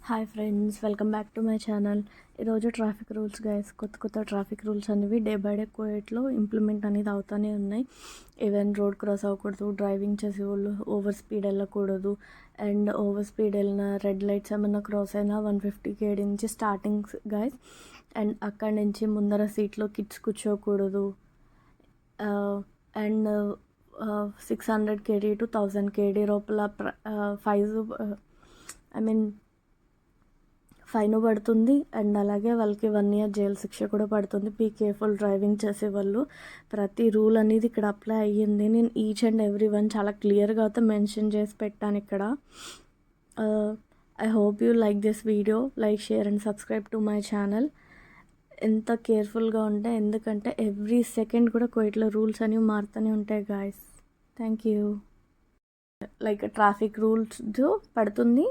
Hi friends, welcome back to my channel. ఈరోజు traffic rules guys, కొత్త traffic rules అనేవి day by day కోవిడ్లో implement అనేది అవుతూనే ఉన్నాయి. ఈవెన్ రోడ్ క్రాస్ అవ్వకూడదు, డ్రైవింగ్ చేసే వాళ్ళు ఓవర్ స్పీడ్ వెళ్ళకూడదు, అండ్ ఓవర్ స్పీడ్ వెళ్ళిన రెడ్ లైట్స్ ఏమన్నా క్రాస్ అయినా 150 km నుంచి స్టార్టింగ్స్ గైస్. అండ్ అక్కడి నుంచి ముందర సీట్లో కిడ్స్ కూర్చోకూడదు. అండ్ 600 km to 1000 km లోపల ఫైన్ పడుతుంది. అండ్ అలాగే వాళ్ళకి 1 year జైలు శిక్ష కూడా పడుతుంది. బీ కేర్ఫుల్ డ్రైవింగ్ చేసేవాళ్ళు. ప్రతి రూల్ అనేది ఇక్కడ అప్లై అయ్యింది. నేను ఈచ్ అండ్ ఎవ్రీ వన్ చాలా క్లియర్గా అయితే మెన్షన్ చేసి పెట్టాను ఇక్కడ. I hope you like this video. Like, share and subscribe to my channel. ఎంత కేర్ఫుల్గా ఉంటే, ఎందుకంటే ఎవ్రీ సెకండ్ కూడా కోవిడ్లో రూల్స్ అనేవి మారుతూనే ఉంటాయి guys. Thank you. Like traffic rules పడుతుంది.